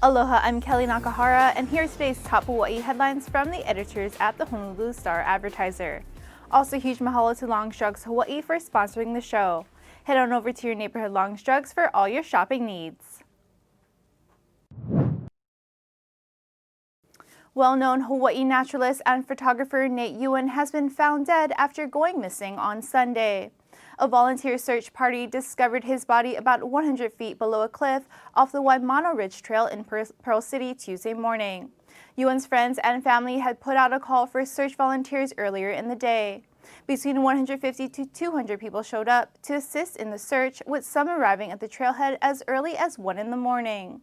Aloha, I'm Kellie Nakahara, and here's today's top Hawaii headlines from the editors at the Honolulu Star-Advertiser. Also, huge mahalo to Longstrugs Hawaii for sponsoring the show. Head on over to your neighborhood Longstrugs for all your shopping needs. Well-known Hawaii naturalist and photographer Nate Yuen has been found dead after going missing on Sunday. A volunteer search party discovered his body about 100 feet below a cliff off the Waimano Ridge Trail in Pearl City Tuesday morning. Yuen's friends and family had put out a call for search volunteers earlier in the day. Between 150 to 200 people showed up to assist in the search, with some arriving at the trailhead as early as 1 in the morning.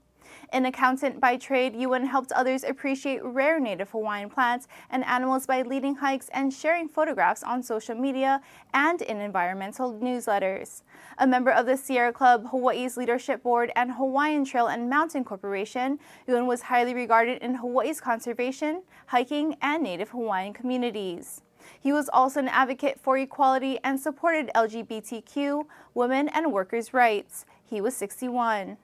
An accountant by trade, Yuen helped others appreciate rare native Hawaiian plants and animals by leading hikes and sharing photographs on social media and in environmental newsletters. A member of the Sierra Club, Hawaii's leadership board, and Hawaiian Trail and Mountain Corporation, Yuen was highly regarded in Hawaii's conservation, hiking, and native Hawaiian communities. He was also an advocate for equality and supported LGBTQ, women, and workers' rights. He was 61.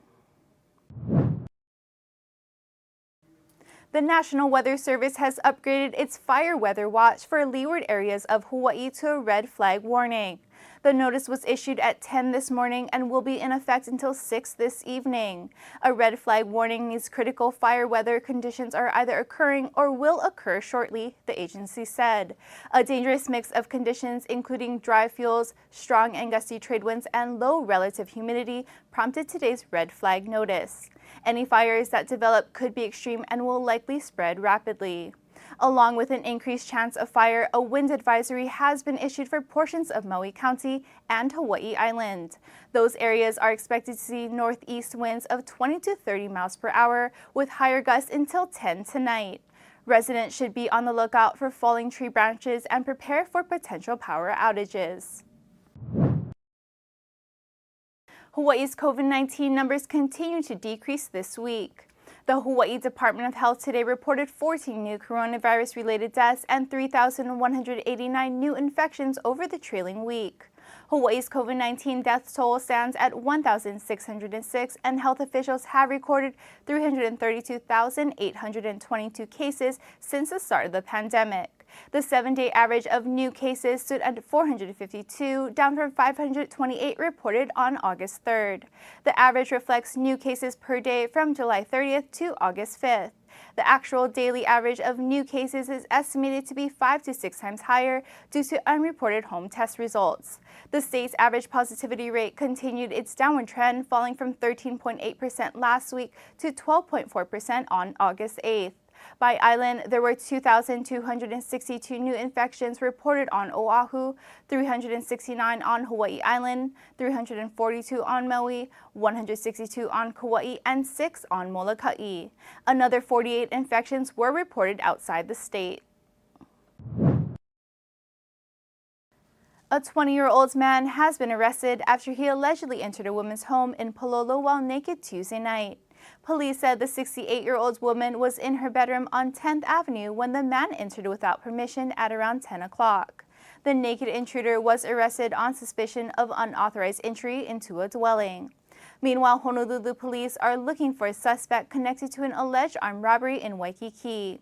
The National Weather Service has upgraded its fire weather watch for leeward areas of Hawaii to a red flag warning. The notice was issued at 10 this morning and will be in effect until 6 this evening. A red flag warning means critical fire weather conditions are either occurring or will occur shortly, the agency said. A dangerous mix of conditions, including dry fuels, strong and gusty trade winds, and low relative humidity, prompted today's red flag notice. Any fires that develop could be extreme and will likely spread rapidly. Along with an increased chance of fire, a wind advisory has been issued for portions of Maui County and Hawaii Island. Those areas are expected to see northeast winds of 20 to 30 miles per hour, with higher gusts until 10 tonight. Residents should be on the lookout for falling tree branches and prepare for potential power outages. Hawaii's COVID-19 numbers continue to decrease this week. The Hawaii Department of Health today reported 14 new coronavirus-related deaths and 3,189 new infections over the trailing week. Hawaii's COVID-19 death toll stands at 1,606, and health officials have recorded 332,822 cases since the start of the pandemic. The 7-day average of new cases stood at 452, down from 528 reported on August 3rd. The average reflects new cases per day from July 30th to August 5th. The actual daily average of new cases is estimated to be 5 to 6 times higher due to unreported home test results. The state's average positivity rate continued its downward trend, falling from 13.8% last week to 12.4% on August 8th. By island, there were 2,262 new infections reported on Oahu, 369 on Hawaii Island, 342 on Maui, 162 on Kauai, and 6 on Molokai. Another 48 infections were reported outside the state. A 20-year-old man has been arrested after he allegedly entered a woman's home in Palolo while naked Tuesday night. Police said the 68-year-old woman was in her bedroom on 10th Avenue when the man entered without permission at around 10 o'clock. The naked intruder was arrested on suspicion of unauthorized entry into a dwelling. Meanwhile, Honolulu police are looking for a suspect connected to an alleged armed robbery in Waikiki.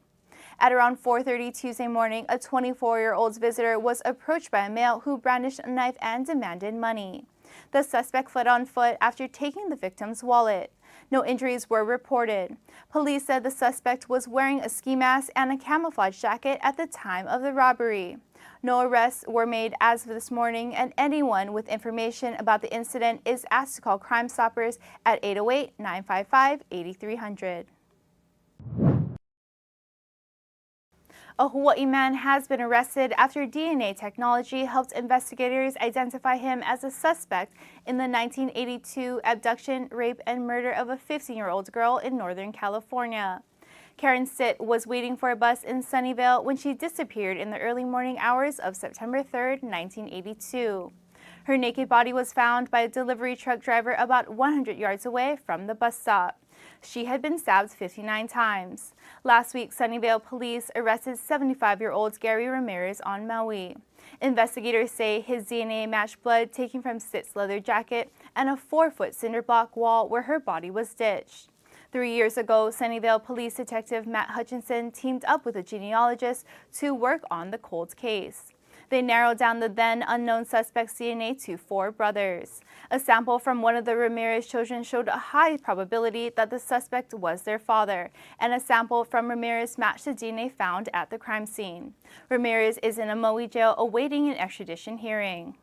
At around 4:30 Tuesday morning, a 24-year-old visitor was approached by a male who brandished a knife and demanded money. The suspect fled on foot after taking the victim's wallet. No injuries were reported. Police said the suspect was wearing a ski mask and a camouflage jacket at the time of the robbery. No arrests were made as of this morning, and anyone with information about the incident is asked to call Crime Stoppers at 808-955-8300. A Hawaii man has been arrested after DNA technology helped investigators identify him as a suspect in the 1982 abduction, rape, and murder of a 15-year-old girl in Northern California. Karen Stitt was waiting for a bus in Sunnyvale when she disappeared in the early morning hours of September 3, 1982. Her naked body was found by a delivery truck driver about 100 yards away from the bus stop. She had been stabbed 59 times. Last week, Sunnyvale police arrested 75-year-old Gary Ramirez on Maui. Investigators say his DNA matched blood taken from Stitt's leather jacket and a 4-foot cinder block wall where her body was ditched. 3 years ago, Sunnyvale Police Detective Matt Hutchinson teamed up with a genealogist to work on the cold case. They narrowed down the then unknown suspect's DNA to 4 brothers. A sample from one of the Ramirez children showed a high probability that the suspect was their father, and a sample from Ramirez matched the DNA found at the crime scene. Ramirez is in a Maui jail awaiting an extradition hearing.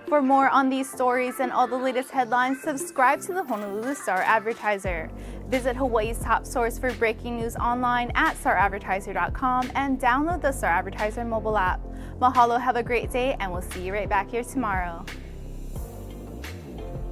For more on these stories and all the latest headlines, subscribe to the Honolulu Star-Advertiser. Visit Hawaii's top source for breaking news online at staradvertiser.com and download the Star-Advertiser mobile app. Mahalo, have a great day, and we'll see you right back here tomorrow.